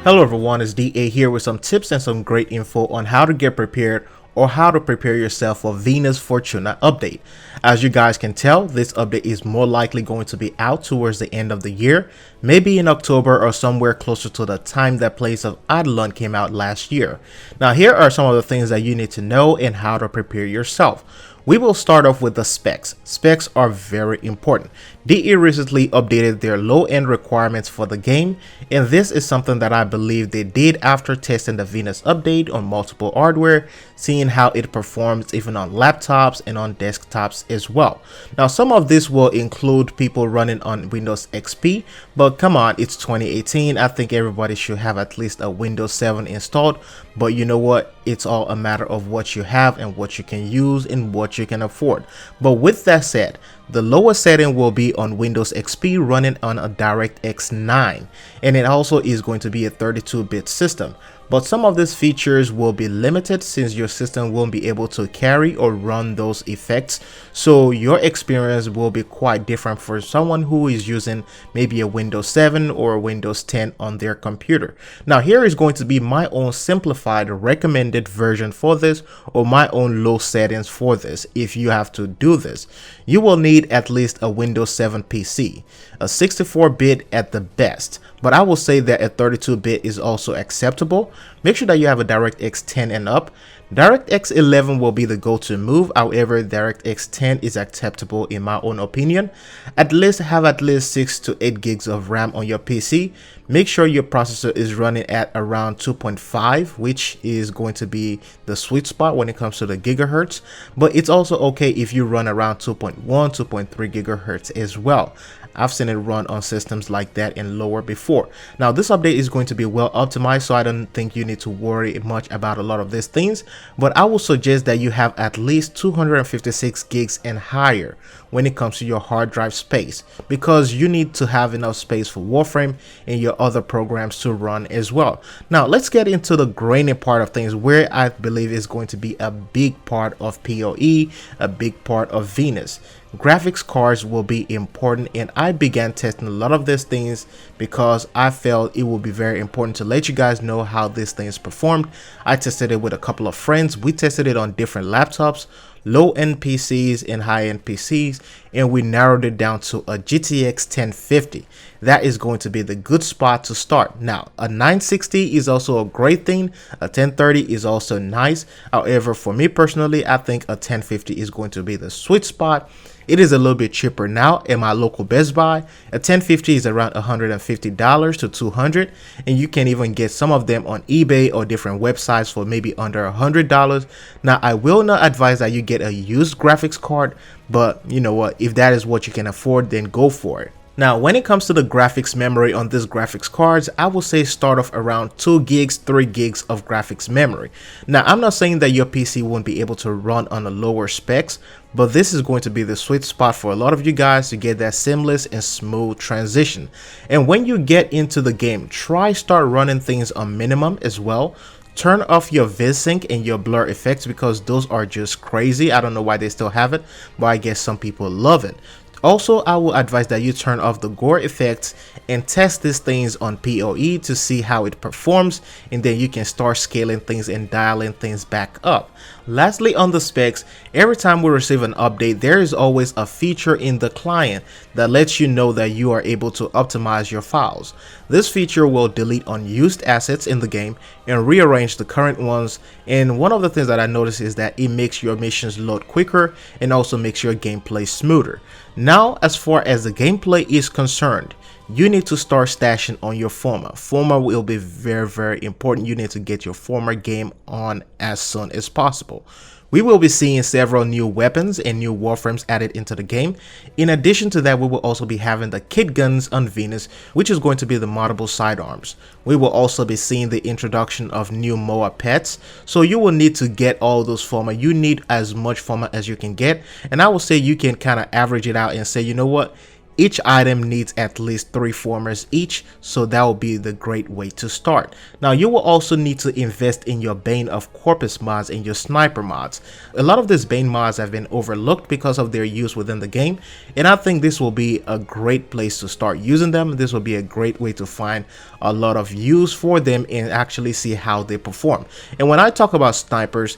Hello everyone, it's DA here with some tips and some great info on how to get prepared or how to prepare yourself for Venus Fortuna update. As you guys can tell, this update is more likely going to be out towards the end of the year, maybe in October or somewhere closer to the time that Place of Eidolon came out last year. Now here are some of the things that you need to know and how to prepare yourself. We will start off with the specs. Specs are very important. DE recently updated their low-end requirements for the game, and this is something that I believe they did after testing the Venus update on multiple hardware, seeing how it performs even on laptops and on desktops as well. Now some of this will include people running on Windows XP, but come on, it's 2018. I think everybody should have at least a Windows 7 installed, but you know what? It's all a matter of what you have and what you can use and what you can afford. But with that said, the lowest setting will be on Windows XP running on a DirectX 9, and it also is going to be a 32-bit system. But some of these features will be limited since your system won't be able to carry or run those effects, so your experience will be quite different for someone who is using maybe a Windows 7 or a Windows 10 on their computer. Now here is going to be my own simplified recommended version for this, or my own low settings for this. If you have to do this, you will need at least a Windows 7 PC, a 64-bit at the best, but I will say that a 32-bit is also acceptable. Make sure that you have a DirectX 10 and up. DirectX 11 will be the go-to move, however DirectX 10 is acceptable in my own opinion. At least have at least 6 to 8 gigs of RAM on your PC. Make sure your processor is running at around 2.5, which is going to be the sweet spot when it comes to the gigahertz, but it's also okay if you run around 2.1, 2.3 gigahertz as well. I've seen it run on systems like that and lower before. Now this update is going to be well optimized, so I don't think you need to worry much about a lot of these things, but I will suggest that you have at least 256 gigs and higher when it comes to your hard drive space, because you need to have enough space for Warframe and your other programs to run as well. Now let's get into the grainy part of things, where I believe is going to be a big part of PoE, a big part of Venus. Graphics cards will be important, and I began testing a lot of these things because I felt it would be very important to let you guys know how these things performed. I tested it with a couple of friends. We tested it on different laptops, low-end PCs and high-end PCs, and we narrowed it down to a GTX 1050. That is going to be the good spot to start. Now a 960 is also a great thing, a 1030 is also nice. However, for me personally, I think a 1050 is going to be the sweet spot. It is a little bit cheaper now at my local Best Buy. A 1050 is around $150 to $200, and you can even get some of them on eBay or different websites for maybe under $100. Now I will not advise that you get a used graphics card, but you know what, if that is what you can afford, then go for it. Now when it comes to the graphics memory on these graphics cards, I will say start off around 2 gigs, 3 gigs of graphics memory. Now I'm not saying that your PC won't be able to run on the lower specs, but this is going to be the sweet spot for a lot of you guys to get that seamless and smooth transition. And when you get into the game, start running things on minimum as well. Turn off your VSync and your blur effects, because those are just crazy. I don't know why they still have it, but I guess some people love it. Also, I will advise that you turn off the gore effects and test these things on PoE to see how it performs, and then you can start scaling things and dialing things back up. Lastly, on the specs, every time we receive an update, there is always a feature in the client that lets you know that you are able to optimize your files. This feature will delete unused assets in the game and rearrange the current ones, and one of the things that I noticed is that it makes your missions load quicker and also makes your gameplay smoother. Now as far as the gameplay is concerned, you need to start stashing on your former. Former will be very important. You need to get your former game on as soon as possible. We will be seeing several new weapons and new warframes added into the game. In addition to that, we will also be having the kit guns on Venus, which is going to be the moddable sidearms. We will also be seeing the introduction of new MOA pets, so you will need to get all those former. You need as much former as you can get, and I will say you can kind of average it out and say, you know what, Each item needs at least 3 formers each, so that will be the great way to start. Now you will also need to invest in your Bane of Corpus mods and your sniper mods. A lot of these Bane mods have been overlooked because of their use within the game, and I think this will be a great place to start using them. This will be a great way to find a lot of use for them and actually see how they perform. And when I talk about snipers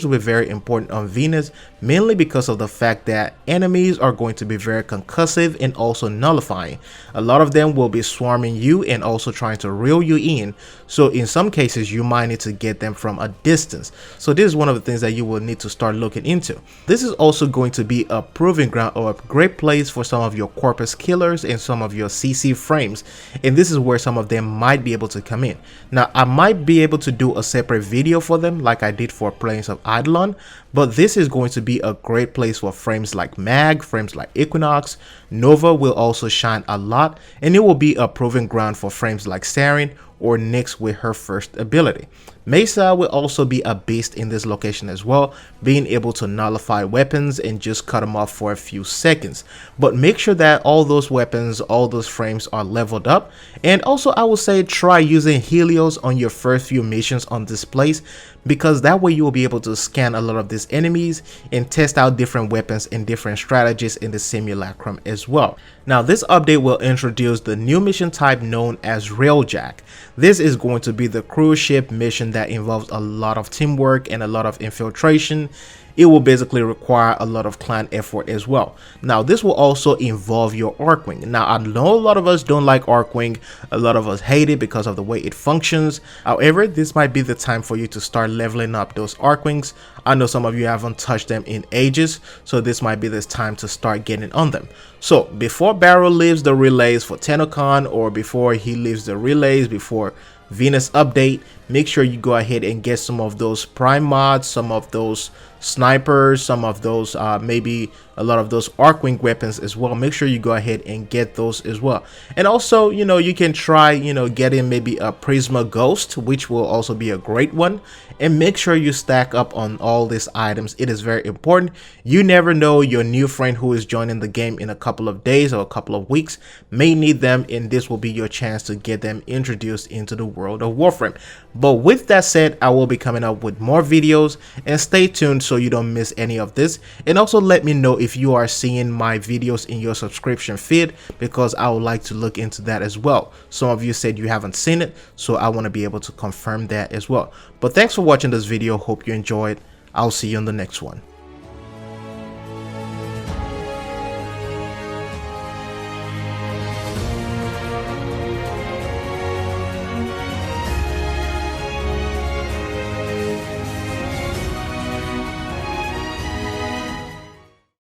will be very important on Venus, mainly because of the fact that enemies are going to be very concussive and also nullifying. A lot of them will be swarming you and also trying to reel you in, so in some cases you might need to get them from a distance. So this is one of the things that you will need to start looking into. This is also going to be a proving ground or a great place for some of your corpus killers and some of your CC frames, and this is where some of them might be able to come in. Now I might be able to do a separate video for them like I did for Plains of Eidolon, but this is going to be a great place for frames like Mag, frames like Equinox. Nova will also shine a lot, and it will be a proving ground for frames like Sarin or Nyx with her first ability. Mesa will also be a beast in this location as well, being able to nullify weapons and just cut them off for a few seconds. But make sure that all those weapons, all those frames are leveled up. And also I would say try using Helios on your first few missions on this place, because that way you will be able to scan a lot of these enemies and test out different weapons and different strategies in the simulacrum as well. Now this update will introduce the new mission type known as Railjack. This is going to be the cruise ship mission that involves a lot of teamwork and a lot of infiltration. It will basically require a lot of clan effort as well. Now this will also involve your Archwing. Now I know a lot of us don't like Archwing, a lot of us hate it because of the way it functions. However, this might be the time for you to start leveling up those Archwings. I know some of you haven't touched them in ages, so this might be this time to start getting on them. So before Barrow leaves the relays for TennoCon, or before he leaves the relays before Venus update, make sure you go ahead and get some of those prime mods, some of those snipers, some of those maybe a lot of those Archwing weapons as well. Make sure you go ahead and get those as well. And also, you know, you can try, you know, getting maybe a Prisma Ghost, which will also be a great one. And make sure you stack up on all these items. It is very important. You never know, your new friend who is joining the game in a couple of days or a couple of weeks may need them, and this will be your chance to get them introduced into the world of Warframe. But with that said, I will be coming up with more videos, and stay tuned so you don't miss any of this. And also let me know if you are seeing my videos in your subscription feed, because I would like to look into that as well. Some of you said you haven't seen it, so I want to be able to confirm that as well. But thanks for watching this video. Hope you enjoyed. I'll see you in the next one.